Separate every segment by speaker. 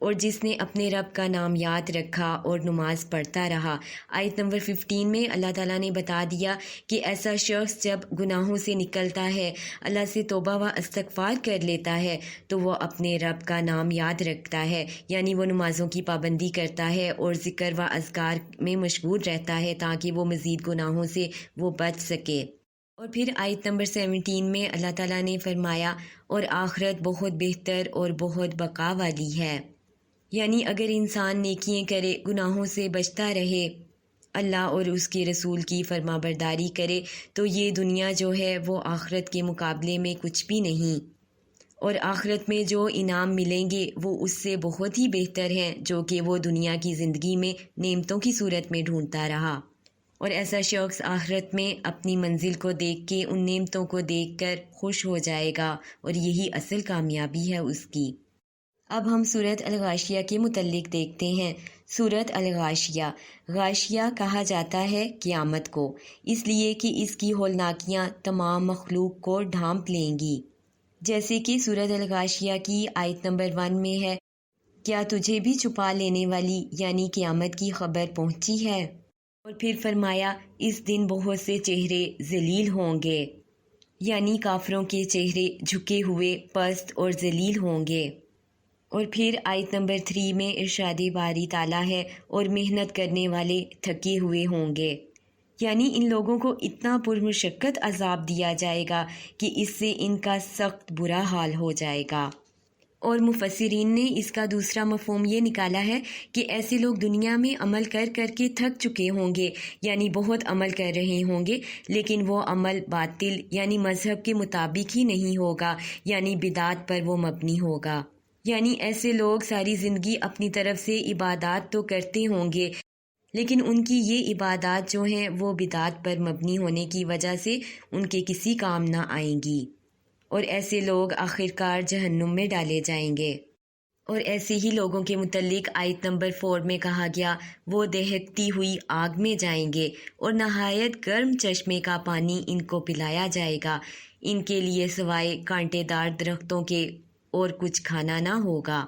Speaker 1: اور جس نے اپنے رب کا نام یاد رکھا اور نماز پڑھتا رہا۔ آیت نمبر 15 میں اللہ تعالیٰ نے بتا دیا کہ ایسا شخص جب گناہوں سے نکلتا ہے، اللہ سے توبہ و استغفار کر لیتا ہے، تو وہ اپنے رب کا نام یاد رکھتا ہے، یعنی وہ نمازوں کی پابندی کرتا ہے اور ذکر و اذکار میں مشغول رہتا ہے تاکہ وہ مزید گناہوں سے وہ بچ سکے۔ اور پھر آیت نمبر 17 میں اللہ تعالیٰ نے فرمایا اور آخرت بہت بہتر اور بہت بقا والی ہے، یعنی اگر انسان نیکیاں کرے، گناہوں سے بچتا رہے، اللہ اور اس کے رسول کی فرما برداری کرے، تو یہ دنیا جو ہے وہ آخرت کے مقابلے میں کچھ بھی نہیں، اور آخرت میں جو انعام ملیں گے وہ اس سے بہت ہی بہتر ہیں جو کہ وہ دنیا کی زندگی میں نعمتوں کی صورت میں ڈھونڈتا رہا۔ اور ایسا شخص آخرت میں اپنی منزل کو دیکھ کے، ان نعمتوں کو دیکھ کر خوش ہو جائے گا، اور یہی اصل کامیابی ہے اس کی۔ اب ہم سورۃ الغاشیہ کے متعلق دیکھتے ہیں۔ سورۃ الغاشیہ، غاشیہ کہا جاتا ہے قیامت کو، اس لیے کہ اس کی ہولناکیاں تمام مخلوق کو ڈھانپ لیں گی، جیسے کہ سورۃ الغاشیہ کی آیت نمبر 1 میں ہے، کیا تجھے بھی چھپا لینے والی یعنی قیامت کی خبر پہنچی ہے؟ اور پھر فرمایا اس دن بہت سے چہرے ذلیل ہوں گے، یعنی کافروں کے چہرے جھکے ہوئے پست اور ذلیل ہوں گے۔ اور پھر آیت نمبر 3 میں ارشاد باری تعالیٰ ہے، اور محنت کرنے والے تھکے ہوئے ہوں گے، یعنی ان لوگوں کو اتنا پرمشقت عذاب دیا جائے گا کہ اس سے ان کا سخت برا حال ہو جائے گا۔ اور مفسرین نے اس کا دوسرا مفہوم یہ نکالا ہے کہ ایسے لوگ دنیا میں عمل کر کر کے تھک چکے ہوں گے، یعنی بہت عمل کر رہے ہوں گے، لیکن وہ عمل باطل یعنی مذہب کے مطابق ہی نہیں ہوگا، یعنی بدعت پر وہ مبنی ہوگا۔ یعنی ایسے لوگ ساری زندگی اپنی طرف سے عبادات تو کرتے ہوں گے، لیکن ان کی یہ عبادات جو ہیں وہ بدعت پر مبنی ہونے کی وجہ سے ان کے کسی کام نہ آئیں گی، اور ایسے لوگ آخرکار جہنم میں ڈالے جائیں گے۔ اور ایسے ہی لوگوں کے متعلق آیت نمبر 4 میں کہا گیا، وہ دہکتی ہوئی آگ میں جائیں گے، اور نہایت گرم چشمے کا پانی ان کو پلایا جائے گا، ان کے لیے سوائے کانٹے دار درختوں کے اور کچھ کھانا نہ ہوگا،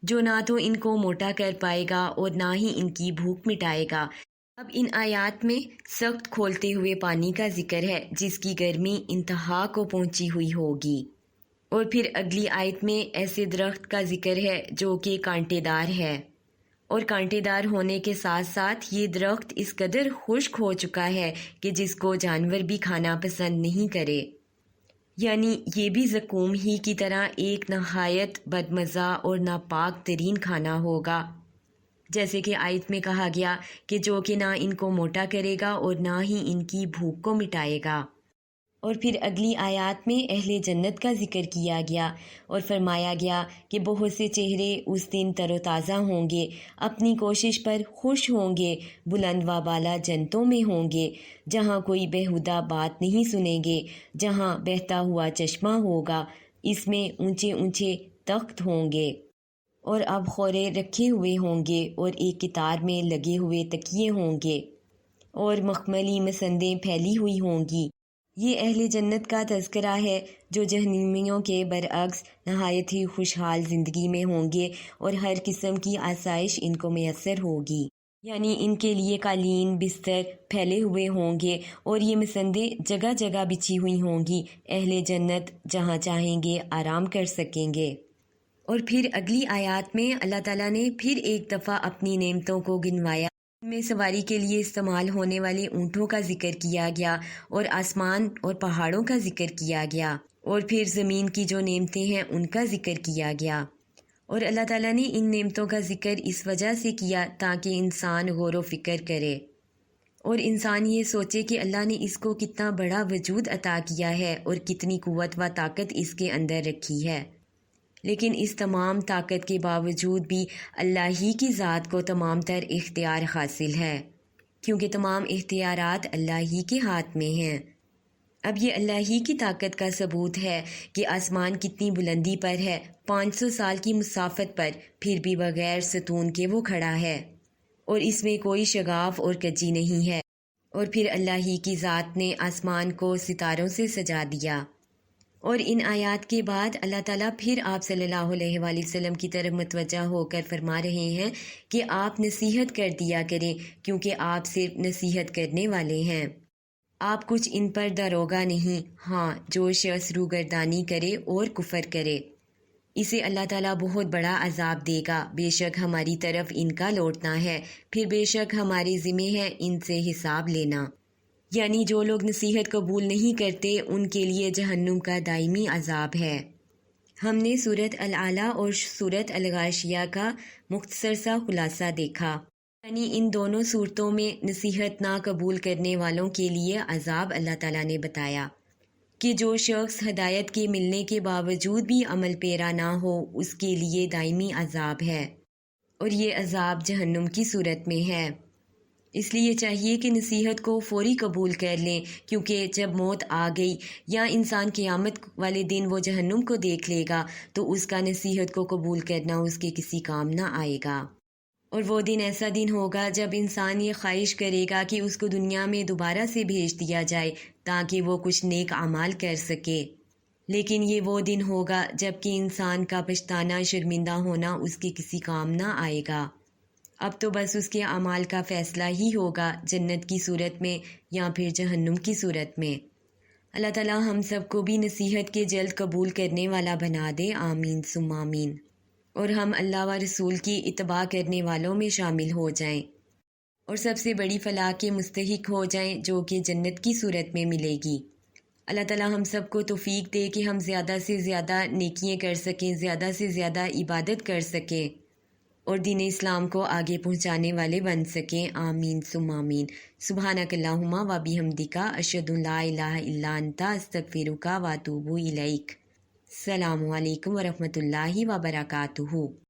Speaker 1: جو نہ تو ان کو موٹا کر پائے گا اور نہ ہی ان کی بھوک مٹائے گا۔ اب ان آیات میں سخت کھولتے ہوئے پانی کا ذکر ہے جس کی گرمی انتہا کو پہنچی ہوئی ہوگی، اور پھر اگلی آیت میں ایسے درخت کا ذکر ہے جو کہ کانٹے دار ہے، اور کانٹے دار ہونے کے ساتھ ساتھ یہ درخت اس قدر خشک ہو چکا ہے کہ جس کو جانور بھی کھانا پسند نہیں کرے، یعنی یہ بھی زقوم ہی کی طرح ایک نہایت بدمزہ اور ناپاک ترین کھانا ہوگا، جیسے کہ آیت میں کہا گیا کہ جو کہ نہ ان کو موٹا کرے گا اور نہ ہی ان کی بھوک کو مٹائے گا۔ اور پھر اگلی آیات میں اہل جنت کا ذکر کیا گیا اور فرمایا گیا کہ بہت سے چہرے اس دن تر و تازہ ہوں گے، اپنی کوشش پر خوش ہوں گے، بلند و بالا جنتوں میں ہوں گے، جہاں کوئی بیہودہ بات نہیں سنیں گے، جہاں بہتا ہوا چشمہ ہوگا، اس میں اونچے اونچے تخت ہوں گے، اور اب خورے رکھے ہوئے ہوں گے، اور ایک قطار میں لگے ہوئے تکیے ہوں گے، اور مخملی مسندیں پھیلی ہوئی ہوں گی۔ یہ اہل جنت کا تذکرہ ہے جو جہنمیوں کے برعکس نہایت ہی خوشحال زندگی میں ہوں گے، اور ہر قسم کی آسائش ان کو میسر ہوگی، یعنی ان کے لیے قالین بستر پھیلے ہوئے ہوں گے، اور یہ مسندیں جگہ جگہ بچھی ہوئی ہوں گی۔ اہل جنت جہاں چاہیں گے آرام کر سکیں گے۔ اور پھر اگلی آیات میں اللہ تعالیٰ نے پھر ایک دفعہ اپنی نعمتوں کو گنوایا، میں سواری کے لیے استعمال ہونے والے اونٹوں کا ذکر کیا گیا، اور آسمان اور پہاڑوں کا ذکر کیا گیا، اور پھر زمین کی جو نعمتیں ہیں ان کا ذکر کیا گیا۔ اور اللہ تعالیٰ نے ان نعمتوں کا ذکر اس وجہ سے کیا تاکہ انسان غور و فکر کرے، اور انسان یہ سوچے کہ اللہ نے اس کو کتنا بڑا وجود عطا کیا ہے اور کتنی قوت و طاقت اس کے اندر رکھی ہے، لیکن اس تمام طاقت کے باوجود بھی اللہ ہی کی ذات کو تمام تر اختیار حاصل ہے، کیونکہ تمام اختیارات اللہ ہی کے ہاتھ میں ہیں۔ اب یہ اللہ ہی کی طاقت کا ثبوت ہے کہ آسمان کتنی بلندی پر ہے، 500 سال کی مسافت پر، پھر بھی بغیر ستون کے وہ کھڑا ہے، اور اس میں کوئی شگاف اور کجی نہیں ہے، اور پھر اللہ ہی کی ذات نے آسمان کو ستاروں سے سجا دیا، اور ان آیات کے بعد اللہ تعالیٰ پھر آپ صلی اللہ علیہ وآلہ وسلم کی طرف متوجہ ہو کر فرما رہے ہیں کہ آپ نصیحت کر دیا کریں کیونکہ آپ صرف نصیحت کرنے والے ہیں، آپ کچھ ان پر داروغہ نہیں۔ ہاں، جو شخص روگردانی کرے اور کفر کرے اسے اللہ تعالیٰ بہت بڑا عذاب دے گا، بے شک ہماری طرف ان کا لوٹنا ہے، پھر بے شک ہمارے ذمہ ہے ان سے حساب لینا۔ یعنی جو لوگ نصیحت قبول نہیں کرتے ان کے لیے جہنم کا دائمی عذاب ہے۔ ہم نے سورۃ الاعلیٰ اور سورۃ الغاشیہ کا مختصر سا خلاصہ دیکھا، یعنی ان دونوں صورتوں میں نصیحت نہ قبول کرنے والوں کے لیے عذاب اللہ تعالیٰ نے بتایا کہ جو شخص ہدایت کے ملنے کے باوجود بھی عمل پیرا نہ ہو اس کے لیے دائمی عذاب ہے، اور یہ عذاب جہنم کی صورت میں ہے۔ اس لیے چاہیے کہ نصیحت کو فوری قبول کر لیں، کیونکہ جب موت آ گئی یا انسان قیامت والے دن وہ جہنم کو دیکھ لے گا تو اس کا نصیحت کو قبول کرنا اس کے کسی کام نہ آئے گا، اور وہ دن ایسا دن ہوگا جب انسان یہ خواہش کرے گا کہ اس کو دنیا میں دوبارہ سے بھیج دیا جائے تاکہ وہ کچھ نیک اعمال کر سکے، لیکن یہ وہ دن ہوگا جب کہ انسان کا پچھتانا، شرمندہ ہونا اس کے کسی کام نہ آئے گا۔ اب تو بس اس کے اعمال کا فیصلہ ہی ہوگا، جنت کی صورت میں یا پھر جہنم کی صورت میں۔ اللہ تعالیٰ ہم سب کو بھی نصیحت کے جلد قبول کرنے والا بنا دے، آمین ثم آمین، اور ہم اللہ و رسول کی اتباع کرنے والوں میں شامل ہو جائیں اور سب سے بڑی فلاح کے مستحق ہو جائیں جو کہ جنت کی صورت میں ملے گی۔ اللہ تعالیٰ ہم سب کو توفیق دے کہ ہم زیادہ سے زیادہ نیکیاں کر سکیں، زیادہ سے زیادہ عبادت کر سکیں اور دین اسلام کو آگے پہنچانے والے بن سکیں، آمین ثم آمین۔ سبحانک اللہم و بحمدک، اشہد ان لا الہ الا انت، استغفرک و اتوب الیک۔ السلام علیکم ورحمۃ اللہ وبرکاتہ۔